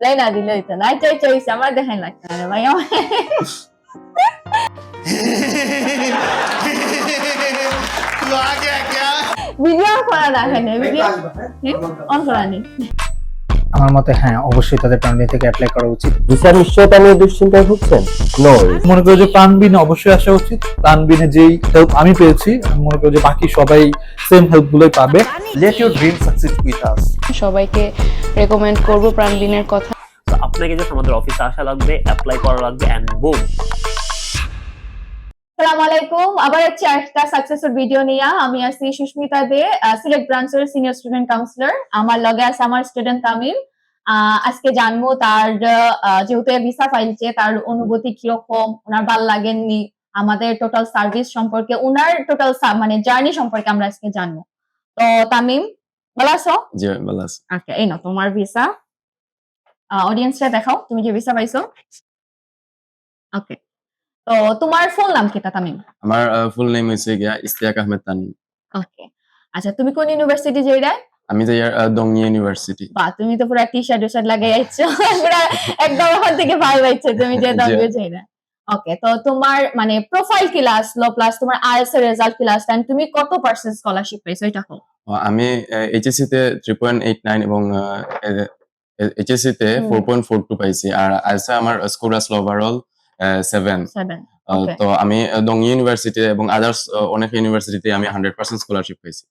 লাই না দিলে হইতো না। চাই চাইছে আমার দেখাই লাগতো না ভাই আমার तू आ गया क्या? ভিডিও করা রাখে না ভিডিও অন করা নেই। আমার মতে হ্যাঁ অবশ্যই তাদের প্রাণবিন থেকে অ্যাপ্লাই করা উচিত। ভিসার নিশ্চয়তা নিয়ে দুশ্চিন্তায় ভুগছেন? নো, মনে করি যে প্রাণবিনে অবশ্যই আসা উচিত। প্রাণবিনে যেই হেল্প আমি পেয়েছি আমি মনে করি যে বাকি সবাই সেম হেল্প গুলোই পাবে। Let your dream succeed with us. সবাইকে রেকমেন্ড করব প্রাণবিনের কথা। তো আপনাকে জাস্ট আমাদের অফিসে আসা লাগবে, অ্যাপ্লাই করা লাগবে এন্ড বুম। আসসালামু আলাইকুম, আবার একটা সাকসেসফুল ভিডিও নিয়ে আমি আছি সুস্মিতা দে, সিলেট ব্রাঞ্চের সিনিয়র স্টুডেন্ট কাউন্সিলর। আমার লগে আছে আমার স্টুডেন্ট তামিম। আজকে জানবো তার যেহেতু ভিসা ফাইলছে তার অনুভূতি কিরকম, ওনার ভাল লাগেননি, আমাদের টোটাল সার্ভিস সম্পর্কে, ওনার টোটাল মানে জার্নি সম্পর্কে আমরা আজকে জানবো। তো তামিম ভালো আছো? জি ভালো আছি। ওকে, এই না তোমার ভিসা, অডিয়েন্সরা দেখাও তুমি যে ভিসা পাইছো। ওকে, তো তোমার ফুল নাম কি তামিম? আমার ফুল নেম হইছে গিয়া ইশতিয়াক আহমেদ তানিম। ওকে, আচ্ছা তুমি কোন ইউনিভার্সিটি যাইরা? আমি যে দংনি ইউনিভার্সিটি। বা তুমি তো পুরো টি-শার্ট লাগাই আইছো পুরো একদম ওখান থেকে ভাই বাইছো তুমি যে দংনি যাইরা। ওকে, তো তোমার মানে প্রোফাইল কি আসলো প্লাস তোমার আইএলটিএস এর রেজাল্ট কি আসলো এন্ড তুমি কত পার্সেন্ট স্কলারশিপ পাইছো এটা কও। আমি এইচএসসি তে 3.89 এবং এইচএসসি তে 4.42 পাইছি। আর আইসা আমার স্কোর আসলো ওভারঅল 7। 7 ওকে। তো আমি দংনি ইউনিভার্সিটি এবং আদার্স অনেক ইউনিভার্সিটিতে আমি 100% স্কলারশিপ পাইছি।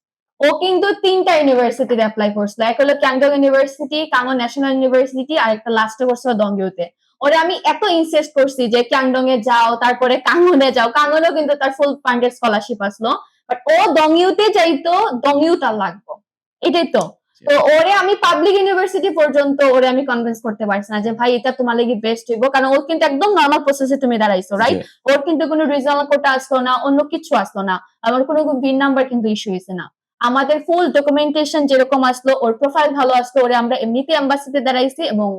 ও কিন্তু তিনটা ইউনিভার্সিটিতে অ্যাপ্লাই করছিল, এক হলো ক্যাংডং ইউনিভার্সিটি, কাঙ্গো ন্যাশনাল ইউনিভার্সিটি, আর একটা লাস্টে করছিল দংইউতে। ওরে আমি এত ইনসিস্ট করছি যে ক্যাংডং এ যাও, তারপরে কাঙ্গনে যাও, কাঙ্গনেও কিন্তু তার ফুল ফান্ডেড স্কলারশিপ আসলো, বাট ও দংইউতে যাইতো, দংইউটা লাগবে, এটাই তো। তো ওরে আমি পাবলিক ইউনিভার্সিটি পর্যন্ত ওরে আমি কনভিন্স করতে পারছি না যে ভাই এটা তোমার লাগি বেস্ট হইব, কারণ ওর কিন্তু একদম নরমাল প্রসেসে তুমি দাঁড়াইছো, রাইট? ওর কিন্তু কোনো রিজনাল কোটা আসলো না, অন্য কিছু আসলো না, আমার কোনো বিন নাম্বার কিন্তু ইস্যু হয়েছে না। আমাদের ফুল ডকুমেন্টেশন যেরকম আসলো, ওর প্রোফাইল ভালো আসলো, ওরে আমরা এমনিতে এম্বাসিতে দাঁড়াইছি এবং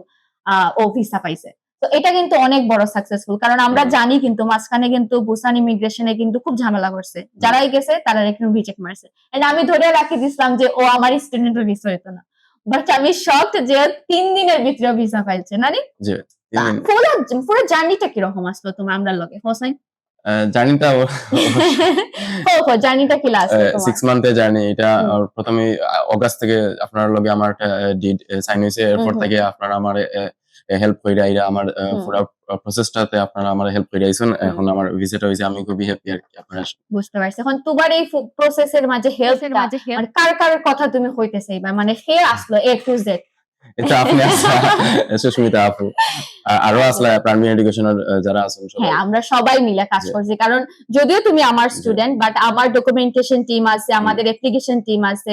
ও ভিসা পাইছে। তো এটা কিন্তু অনেক বড় সাকসেসফুল, কারণ আমরা জানি কিন্তু মাঝখানে কিন্তু বুসান ইমিগ্রেশনে কিন্তু খুব ঝামেলা করছে, যারাই গেছে তারা এখানে রিজেক্ট মারছে। এন্ড আমি ধরে রাখি দিছিলাম যে ও আমার স্টুডেন্টের ভিসা হইতো না, বাট আমি শকড যে 3 দিনের ভিতরে ভিসা পাইছে না রে। জি, পুরো জার্নিটা কিরকম আসলো তোমার আমরা লগে হোসেন? জার্নিটা জার্নিটা কি লাস্ট 6 মান্থের জার্নি। এটা প্রথমে অগাস্ট থেকে আপনার লগে আমার ডিড সাইন হইছে, এরপর থেকে আপনারা আমার হেল্প কইরা আইরা আমার পুরো প্রসেসটাতে আপনারা আমার হেল্প কইরা আইছেন। এখন আমার ভিসাটা হইছে, আমি খুবই হ্যাপি আর কি। আপনারা বুঝতে পারছি। এখন তোমার এই প্রসেসের মাঝে হেল্পের মাঝে মানে কার কার কথা তুমি কইতেছ এবার, মানে কে আসলো এ টু জেড? এটা আপনি সুস্মিতা আপু, আরো আসলে প্রাইমারি এডুকেশনাল যারা আছেন সবাই। হ্যাঁ, আমরা সবাই মিলে কাজ করছি, কারণ যদিও তুমি আমার স্টুডেন্ট, বাট আমার ডকুমেন্টেশন টিম আছে, আমাদের অ্যাপ্লিকেশন টিম আছে,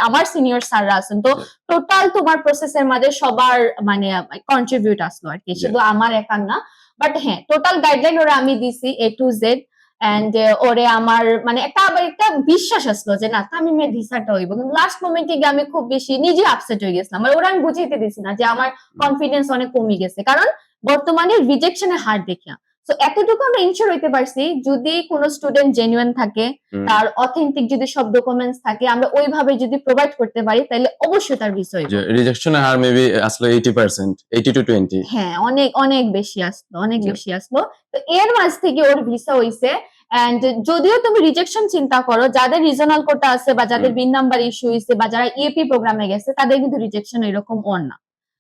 আমার সিনিয়র স্যাররা আছেন। তো টোটাল তোমার প্রসেসের মাঝে সবার মানে কন্ট্রিবিউট আসলো আর কি, শুধু আমার একার না। বাট হ্যাঁ, টোটাল গাইডলাইন ওরা আমি দিছি এ টু জেড, এন্ড ওরে আমার মানে আবার একটা বিশ্বাস আসলো যে না তামিমের ভিসাটা হইব। কিন্তু লাস্ট মোমেন্টে গিয়ে আমি খুব বেশি নিজে আপসেট হয়ে গেছিলাম, আর ওরা আমি বুঝাইতে দিছি না যে আমার কনফিডেন্স অনেক কমে গেছে, কারণ বর্তমানে রিজেকশনের হার দেখিয়া। তো এতটুকু আমরা ইনশিওর হইতে পারছি যদি কোনো স্টুডেন্ট জেনুইন থাকে, তার অথেন্টিক যদি সব ডকুমেন্টস থাকে, আমরা ওইভাবে যদি প্রোভাইড করতে পারি তাহলে অবশ্যই তার ভিসা হইব। রিজেকশনের হার মেবি আসলে 80%, 80 to 20। হ্যাঁ, অনেক অনেক বেশি আসলো, অনেক বেশি আসলো। তো এর মাঝ থেকে ওর ভিসা হইছে। এন্ড যদিও তুমি রিজেকশন চিন্তা করো, যাদের রিজনাল কোটা আছে বা যাদের বিন নাম্বার ইস্যু হইছে বা যারা ইএপি প্রোগ্রামে গেছে, তাদের কিন্তু রিজেকশন এরকম ওর না।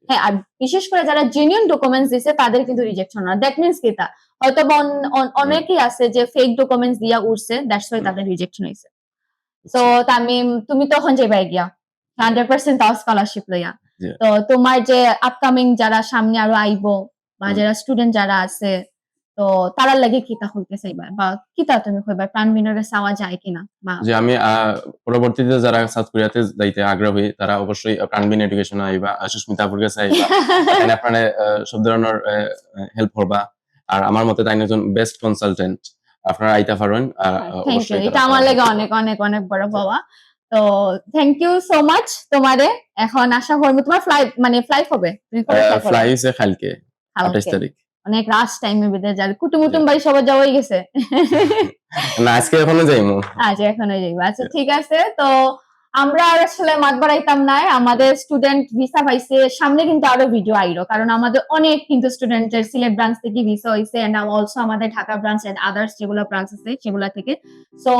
হ্যাঁ, আর বিশেষ করে যারা জেনুইন ডকুমেন্টস দিছে তাদের কিন্তু রিজেকশন না। দ্যাট মিন্স কি, তা হয়তো অনেকেই আছে যে ফেক ডকুমেন্টস দিয়া উঠছে, দ্যাটস ওয়াই তাদের রিজেকশন হইছে। তো তামিম তুমি তখন যাইবা গিয়া 100% তাও স্কলারশিপ লইয়া। তো তোমার যে আপকামিং যারা সামনে আরো আইবো বা যারা স্টুডেন্ট যারা আছে, তো তারা লাগে কিতা হইতে চাইবা বা কিতা তুমি কইবা প্রাণবিনের কাছে চাওয়া যায় কিনা? বা যে আমি পরবর্তীতে যারা সাউথ কোরিয়াতে যাইতে আগ্রহী তারা অবশ্যই প্রাণবিন এডুকেশন আইবা, সুস্মিতা আপুর কাছে আইবা, এখানে আপনারা সব ধরনের হেল্প করবা। আর আমার মতে তাই একজন বেস্ট কনসালটেন্ট, আপনারা আইতা পারেন। থ্যাংক ইউ, এটা আমার লাগে অনেক অনেক অনেক বড় পাওয়া। তো থ্যাংক ইউ সো মাচ তোমারে। এখন আশা করবো তোমার ফ্লাইট হবে, তুমি কবে ফ্লাই হইছে কালকে 28 তারিখ। অনেক রাশ টাইমে বিদে যাবে, কুটুমুটুম বাড়ি সবার যাওয়াই গেছে না আজকে এখনো যাইমু। আচ্ছা, এখনো যাইবা। আচ্ছা ঠিক আছে। তো আমরা আর আসলে মাত বাড়াইতাম না, আমাদের স্টুডেন্ট ভিসা পাইছে, সামনে কিন্তু আরো ভিডিও আইলো, কারণ আমাদের অনেক কিন্তু স্টুডেন্টের সিলেট ব্রাঞ্চ থেকে ভিসা হয়েছে, এন্ড অলসো আমাদের ঢাকা ব্রাঞ্চ এন্ড আদার্স যেগুলো ব্রাঞ্চ আছে সেগুলা থেকে। সো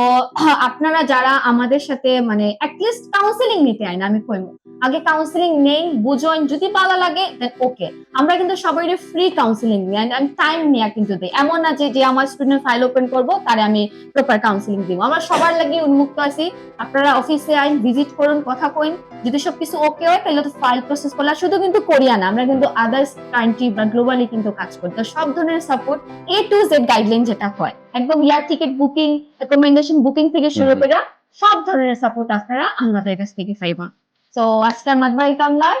আপনারা যারা আমাদের সাথে মানে অ্যাটলিস্ট কাউন্সিলিং নিতে আইন, আমি কইবো আগে কাউন্সিলিং নেই, বুঝুন, যদি ভালো লাগে দেন ওকে। আমরা কিন্তু সবাই ফ্রি কাউন্সিলিং নিই, এন্ড টাইম নিয়ে কিন্তু দিই, এমন না যে আমার স্টুডেন্ট ফাইল ওপেন করবো তারে আমি প্রপার কাউন্সিলিং দিব। আমরা সবার লাগি উন্মুক্ত আছি, আপনারা অফিসে আইন, ভিজিট করুন, কথা কইন, যদি সবকিছু ওকে হয় তাহলে তো ফাইল প্রসেস করলে। শুধু কিন্তু কোরিয়া না, আমরা কিন্তু আদার্স কান্ট্রি বা গ্লোবালি কিন্তু কাজ করি। তো সব ধরনের support A to Z guideline যেটা হয়, একদম air ticket booking, accommodation booking থেকে শুরু করে সব ধরনের সাপোর্ট আপনারা আমাদের কাছ থেকে পাইবেন। তো আজকের মাতবাড়ি কামলার